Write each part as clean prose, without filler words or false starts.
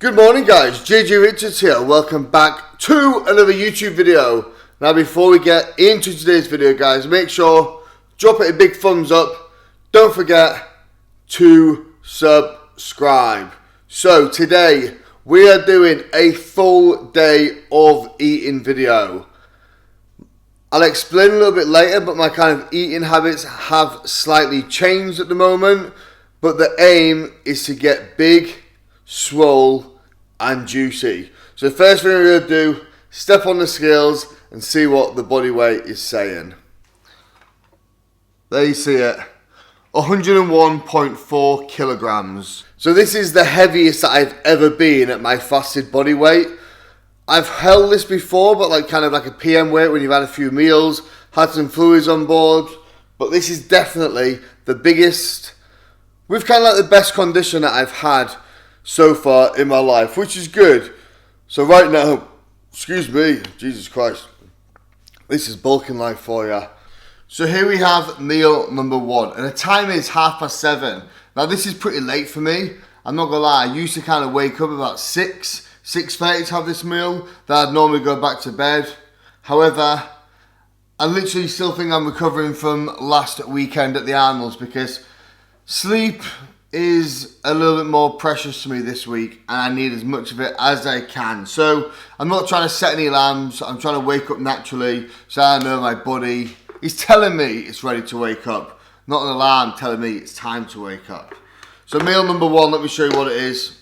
Good morning guys, JJ Richards here. Welcome back to another YouTube video. Now before we get into today's video guys, make sure drop it a big thumbs up. Don't forget to subscribe. So today we are doing a full day of eating video. I'll explain a little bit later, but my kind of eating habits have slightly changed at the moment. But the aim is to get big, swole and juicy. So the first thing we're going to do, step on the scales and see what the body weight is saying. There you see it, 101.4 kilograms. So this is the heaviest that I've ever been at my fasted body weight. I've held this before, but like a PM weight when you've had a few meals, had some fluids on board. But this is definitely the biggest, with kind of like the best condition that I've had so far in my life, which is good. So right now, excuse me, Jesus Christ, this is bulking life for you. So here we have meal number one, and the time is 7:30. Now this is pretty late for me, I'm not gonna lie. I used to kind of wake up about 6:30 to have this meal, then I'd normally go back to bed. However, I literally still think I'm recovering from last weekend at the Arnold's, because sleep is a little bit more precious to me this week, and I need as much of it as I can. So I'm not trying to set any alarms, I'm trying to wake up naturally, so I know my body is telling me it's ready to wake up, not an alarm telling me it's time to wake up. So meal number one, let me show you what it is.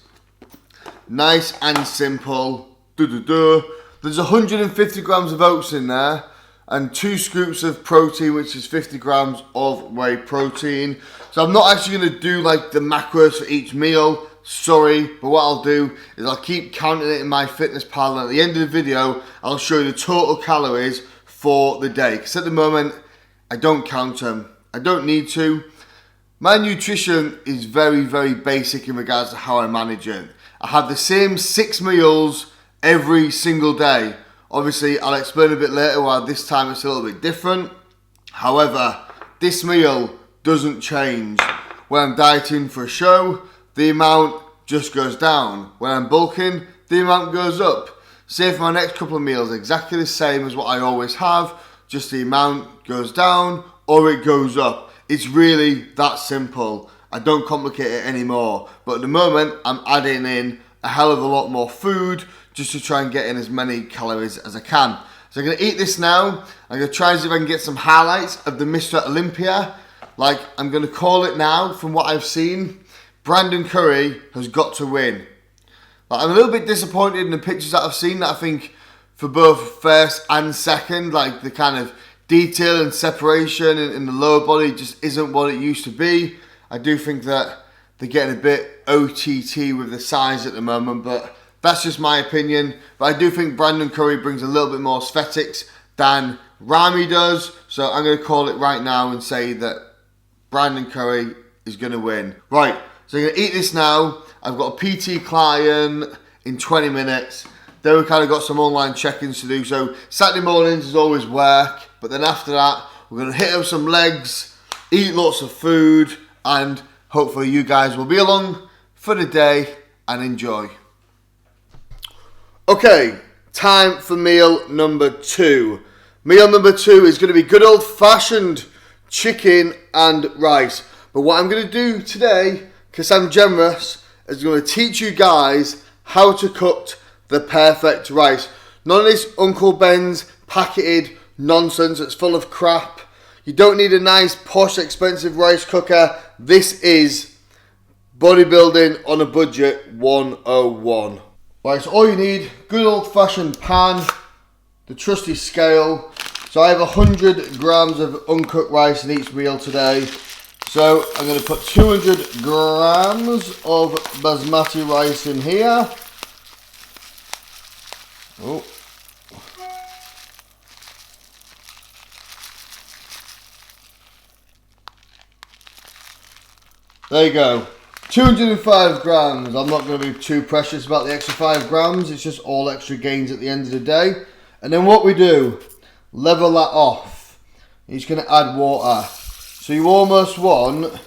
Nice and simple. There's 150 grams of oats in there and 2 scoops of protein, which is 50 grams of whey protein. So I'm not actually going to do like the macros for each meal, sorry, but what I'll do is I'll keep counting it in my fitness pal, and at the end of the video I'll show you the total calories for the day, because at the moment I don't count them. I don't need to. My nutrition is very, very basic in regards to how I manage it. I have the same 6 meals every single day. Obviously, I'll explain a bit later why this time it's a little bit different. However, this meal doesn't change. When I'm dieting for a show, the amount just goes down. When I'm bulking, the amount goes up. Say for my next couple of meals, exactly the same as what I always have, just the amount goes down or it goes up. It's really that simple. I don't complicate it anymore. But at the moment, I'm adding in a hell of a lot more food just to try and get in as many calories as I can. So I'm going to eat this now. I'm going to try and see if I can get some highlights of the Mr. Olympia. Like, I'm going to call it now, from what I've seen, Brandon Curry has got to win. Like, I'm a little bit disappointed in the pictures that I've seen, that I think for both first and second, like the kind of detail and separation in the lower body just isn't what it used to be. I do think that they're getting a bit OTT with the size at the moment, but that's just my opinion. But I do think Brandon Curry brings a little bit more aesthetics than Rami does. So I'm going to call it right now and say that Brandon Curry is going to win. Right, so I'm going to eat this now. I've got a PT client in 20 minutes. Then we've kind of got some online check-ins to do. So Saturday mornings is always work. But then after that, we're going to hit up some legs, eat lots of food, and hopefully you guys will be along for the day and enjoy. Okay, time for meal number 2. Meal number 2 is going to be good old-fashioned chicken and rice. But what I'm going to do today, because I'm generous, is going to teach you guys how to cook the perfect rice. None of this Uncle Ben's packeted nonsense that's full of crap. You don't need a nice, posh, expensive rice cooker. This is bodybuilding on a budget 101. Right, so all you need, good old-fashioned pan, the trusty scale. So I have 100 grams of uncooked rice in each meal today. So I'm going to put 200 grams of basmati rice in here. Oh. There you go. 205 grams. I'm not going to be too precious about the extra 5 grams. It's just all extra gains at the end of the day. And then what we do, level that off. You're just going to add water. So you almost want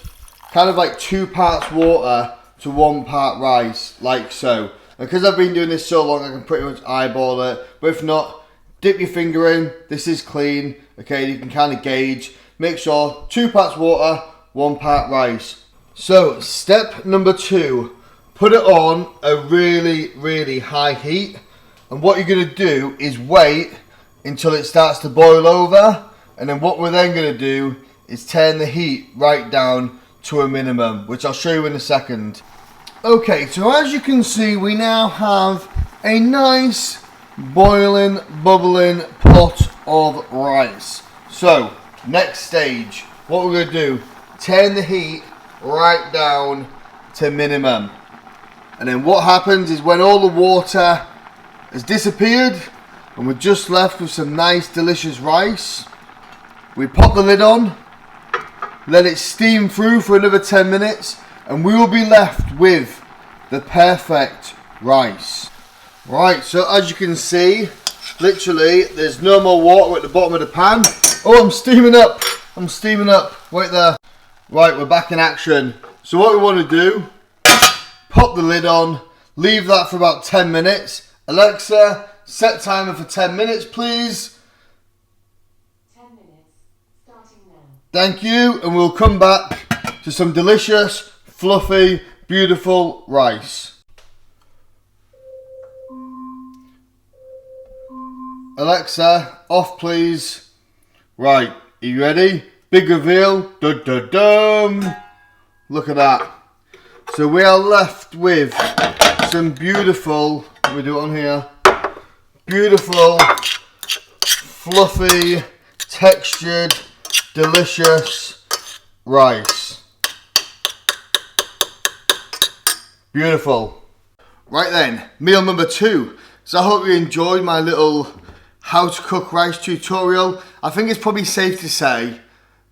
kind of like 2 parts water to 1 part rice, like so. Because I've been doing this so long, I can pretty much eyeball it. But if not, dip your finger in. This is clean. Okay, you can kind of gauge. Make sure 2 parts water, 1 part rice. So step number 2, put it on a really, really high heat. And what you're going to do is wait until it starts to boil over. And then what we're then going to do is turn the heat right down to a minimum, which I'll show you in a second. Okay, so as you can see, we now have a nice boiling, bubbling pot of rice. So, next stage, what we're going to do, turn the heat right down to minimum. And then what happens is when all the water has disappeared and we're just left with some nice delicious rice, we pop the lid on, let it steam through for another 10 minutes, and we will be left with the perfect rice. Right, so as you can see, literally there's no more water at the bottom of the pan. Oh, I'm steaming up. Wait there. Right, we're back in action. So what we want to do, pop the lid on, leave that for about 10 minutes. Alexa, set timer for 10 minutes, please. 10 minutes, starting now. Thank you, and we'll come back to some delicious, fluffy, beautiful rice. Alexa, off please. Right, are you ready? Big reveal. Dun dun dun. Look at that. So we are left with some beautiful, let me do it on here, beautiful, fluffy, textured, delicious rice. Beautiful. Right then, meal number 2. So I hope you enjoyed my little how to cook rice tutorial. I think it's probably safe to say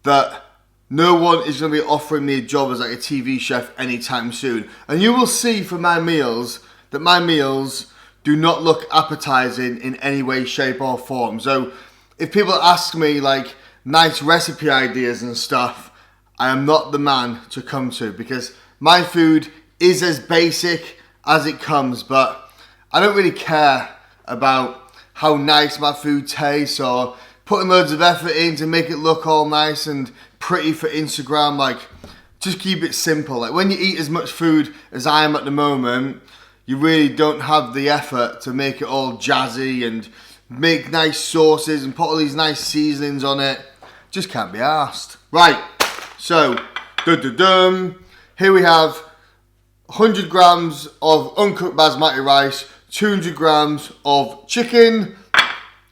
that no one is going to be offering me a job as like a TV chef anytime soon. And you will see from my meals that my meals do not look appetizing in any way, shape or form. So if people ask me like nice recipe ideas and stuff, I am not the man to come to, because my food is as basic as it comes, but I don't really care about how nice my food tastes or putting loads of effort in to make it look all nice and pretty for Instagram. Like, just keep it simple. Like, when you eat as much food as I am at the moment, you really don't have the effort to make it all jazzy and make nice sauces and put all these nice seasonings on it. Just can't be arsed. Right, so, here we have 100 grams of uncooked basmati rice, 200 grams of chicken.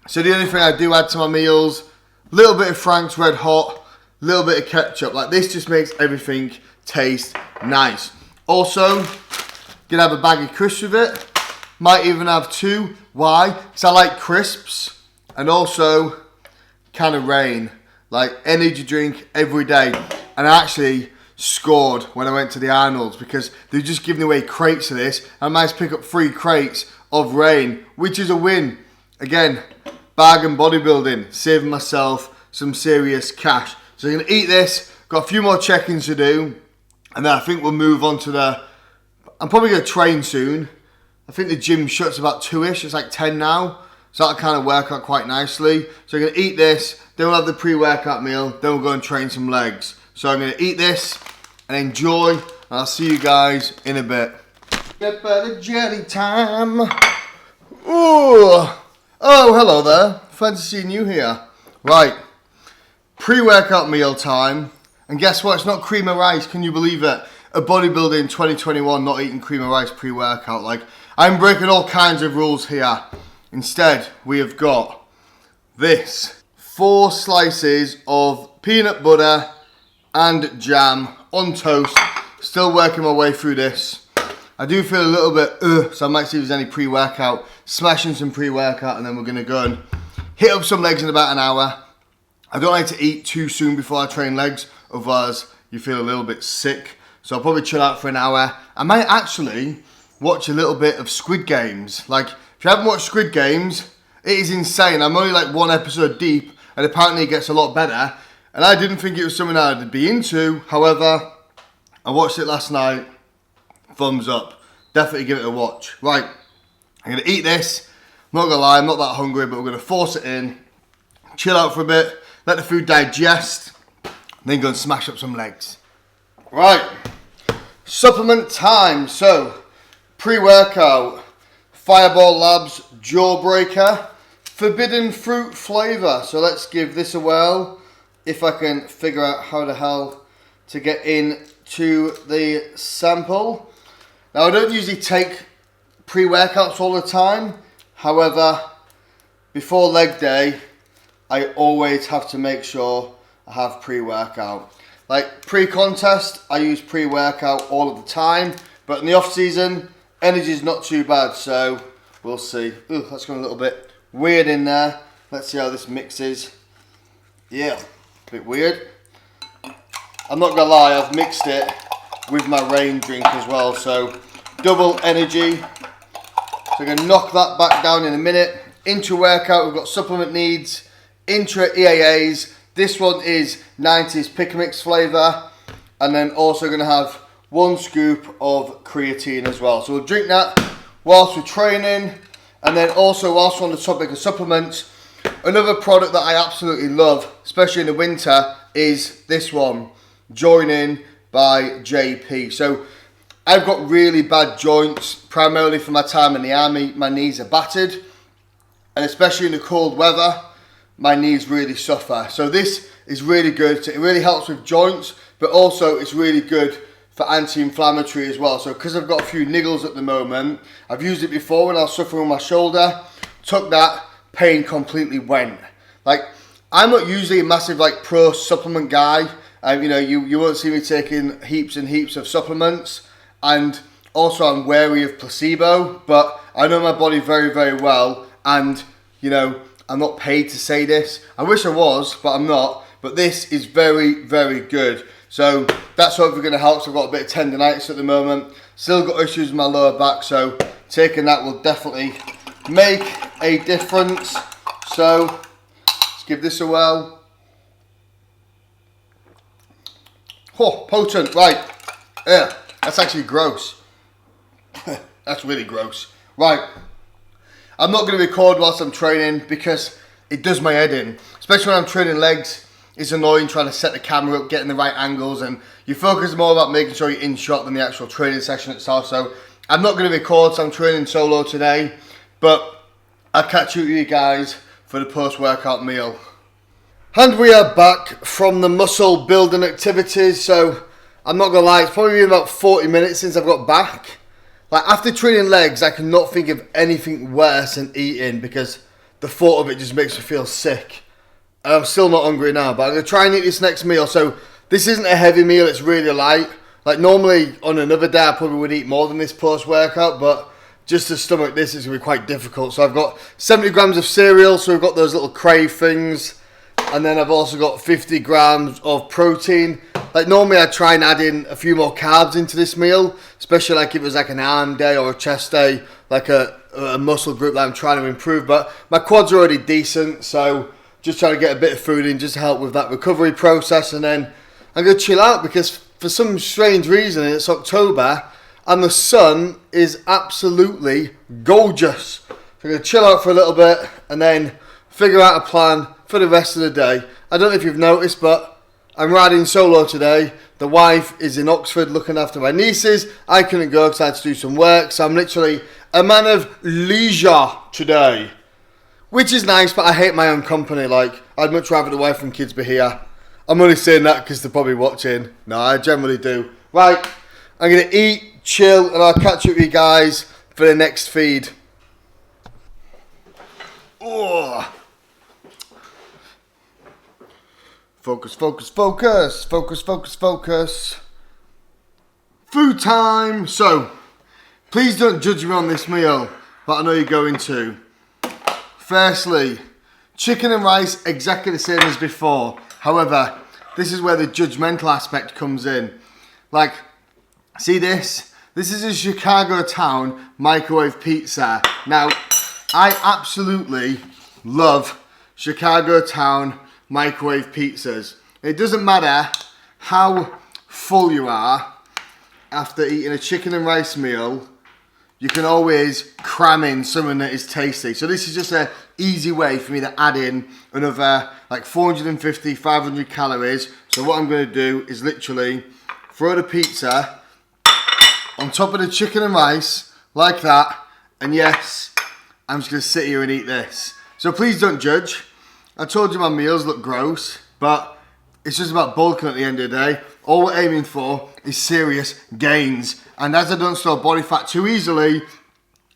So the only thing I do add to my meals, a little bit of Frank's Red Hot, a little bit of ketchup. Like, this just makes everything taste nice. Also, gonna have a bag of crisps with it. Might even have 2. Why? Because I like crisps, and also can of rain, like energy drink every day. And I actually scored when I went to the Arnold's because they're just giving away crates of this. I managed to pick up 3 crates of rain, which is a win. Again, bargain bodybuilding, saving myself some serious cash. So I'm going to eat this, got a few more check-ins to do, and then I think we'll move on to I'm probably going to train soon. I think the gym shuts about 2ish, it's like 10 now, so that'll kind of work out quite nicely. So I'm going to eat this, then we'll have the pre-workout meal, then we'll go and train some legs. So I'm going to eat this and enjoy, and I'll see you guys in a bit. Get better jelly time. Ooh. Oh, hello there. Fancy seeing you here. Right. Pre-workout meal time. And guess what? It's not cream of rice. Can you believe it? A bodybuilder in 2021 not eating cream of rice pre-workout. Like, I'm breaking all kinds of rules here. Instead, we have got this. 4 slices of peanut butter and jam on toast. Still working my way through this. I do feel a little bit so I might see if there's any pre-workout. Smashing some pre-workout, and then we're going to go and hit up some legs in about an hour. I don't like to eat too soon before I train legs, otherwise you feel a little bit sick. So I'll probably chill out for an hour. I might actually watch a little bit of Squid Games. Like, if you haven't watched Squid Games, it is insane. I'm only like 1 episode deep, and apparently it gets a lot better. And I didn't think it was something I'd be into. However, I watched it last night. Thumbs up. definitely give it a watch. Right, I'm going to eat this. I'm not going to lie, I'm not that hungry, but we're going to force it in, chill out for a bit, let the food digest, then go and smash up some legs. Right, supplement time. So, pre-workout, Fireball Labs Jawbreaker, Forbidden Fruit flavour. So let's give this a whirl, if I can figure out how the hell to get into the sample. Now, I don't usually take pre-workouts all the time. However, before leg day, I always have to make sure I have pre-workout. Like pre-contest, I use pre-workout all of the time. But in the off-season, energy is not too bad. So we'll see. Ooh, that's going a little bit weird in there. Let's see how this mixes. Yeah, a bit weird. I'm not going to lie, I've mixed it with my rain drink as well. So double energy. So I'm going to knock that back down in a minute. Intra-workout, we've got supplement needs. Intra-EAAs. This one is 90s Pick Mix flavour. And then also going to have 1 scoop of creatine as well. So we'll drink that whilst we're training. And then also whilst we're on the topic of supplements, another product that I absolutely love, especially in the winter, is this one. Join In by JP. So I've got really bad joints, primarily from my time in the army. My knees are battered. And especially in the cold weather, my knees really suffer. So this is really good. So it really helps with joints, but also it's really good for anti-inflammatory as well. So because I've got a few niggles at the moment, I've used it before when I was suffering with my shoulder, took that, pain completely went. Like, I'm not usually a massive like pro supplement guy. You know, you won't see me taking heaps and heaps of supplements. And also I'm wary of placebo, but I know my body very, very well. And, you know, I'm not paid to say this. I wish I was, but I'm not. But this is very, very good. So that's hopefully going to help. So I've got a bit of tendonitis at the moment. Still got issues with my lower back. So taking that will definitely make a difference. So let's give this a whirl. Oh, potent. Right. Yeah, that's actually gross. That's really gross. Right. I'm not going to record whilst I'm training because it does my head in. Especially when I'm training legs. It's annoying trying to set the camera up, getting the right angles, and you focus more about making sure you're in shot than the actual training session itself. So I'm not going to record, so I'm training solo today. But I'll catch you with you guys for the post-workout meal. And we are back from the muscle building activities. So I'm not going to lie, it's probably been about 40 minutes since I've got back. Like, after training legs, I cannot think of anything worse than eating because the thought of it just makes me feel sick. And I'm still not hungry now, but I'm going to try and eat this next meal. So this isn't a heavy meal, it's really light. Like, normally on another day I probably would eat more than this post-workout, but just to stomach this is going to be quite difficult. So I've got 70 grams of cereal, so we've got those little crave things. And then I've also got 50 grams of protein. Like, normally I'd try and add in a few more carbs into this meal, especially like if it was like an arm day or a chest day, like a muscle group that I'm trying to improve. But my quads are already decent, so just trying to get a bit of food in just to help with that recovery process. And then I'm going to chill out because for some strange reason it's October and the sun is absolutely gorgeous. So I'm going to chill out for a little bit and then figure out a plan for the rest of the day. I don't know if you've noticed, but I'm riding solo today. The wife is in Oxford looking after my nieces. I couldn't go because I had to do some work. So I'm literally a man of leisure today. Which is nice, but I hate my own company. Like, I'd much rather the wife and kids be here. I'm only saying that because they're probably watching. No, I generally do. Right, I'm going to eat, chill, and I'll catch up with you guys for the next feed. Oh. Focus, focus, focus. Focus, focus, focus. Food time. So, please don't judge me on this meal, but I know you're going to. Firstly, chicken and rice exactly the same as before. However, this is where the judgmental aspect comes in. Like, see this? This is a Chicago Town microwave pizza. Now, I absolutely love Chicago Town microwave pizzas. It doesn't matter how full you are after eating a chicken and rice meal. you can always cram in something that is tasty. So this is just an easy way for me to add in another like 450, 500 calories. So what I'm going to do is literally throw the pizza on top of the chicken and rice like that. And yes, I'm just going to sit here and eat this. So please don't judge. I told you my meals look gross, but it's just about bulking at the end of the day. All we're aiming for is serious gains. And as I don't store body fat too easily,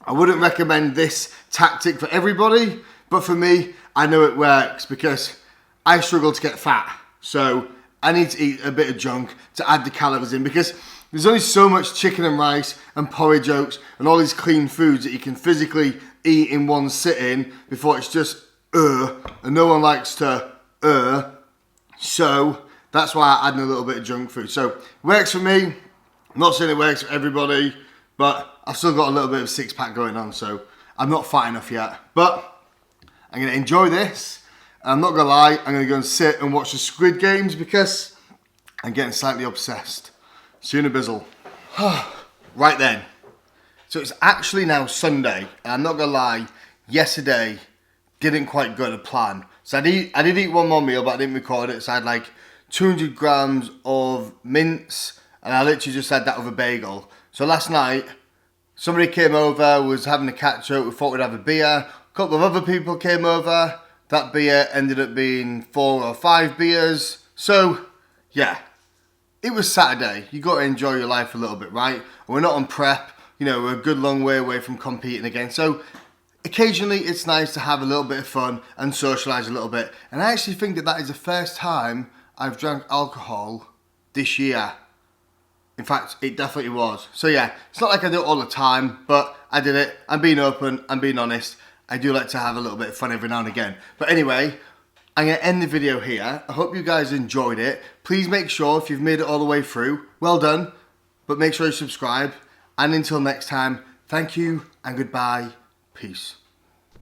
I wouldn't recommend this tactic for everybody. But for me, I know it works because I struggle to get fat. So I need to eat a bit of junk to add the calories in, because there's only so much chicken and rice and porridge oats and all these clean foods that you can physically eat in one sitting before it's just and no one likes to so that's why I add in a little bit of junk food. So it works for me. I'm not saying it works for everybody, but I've still got a little bit of six-pack going on, so I'm not fat enough yet. But I'm going to enjoy this. I'm not going to lie, I'm going to go and sit and watch the Squid Games because I'm getting slightly obsessed. See you in a bizzle. Right then. So it's actually now Sunday, and I'm not going to lie, yesterday didn't quite go to plan. So I did eat one more meal, but I didn't record it. So I had like 200 grams of mince, and I literally just had that with a bagel. So last night, somebody came over, was having a catch up, we thought we'd have a beer. A couple of other people came over. That beer ended up being 4 or 5 beers. So, yeah, it was Saturday. You got to enjoy your life a little bit, right? We're not on prep. You know, we're a good long way away from competing again. So occasionally it's nice to have a little bit of fun and socialise a little bit. And I actually think that that is the first time I've drank alcohol this year. In fact, it definitely was. So yeah, it's not like I do it all the time, but I did it. I'm being open, I'm being honest. I do like to have a little bit of fun every now and again. But anyway, I'm going to end the video here. I hope you guys enjoyed it. Please make sure, if you've made it all the way through, well done. But make sure you subscribe. And until next time, thank you and goodbye. Peace.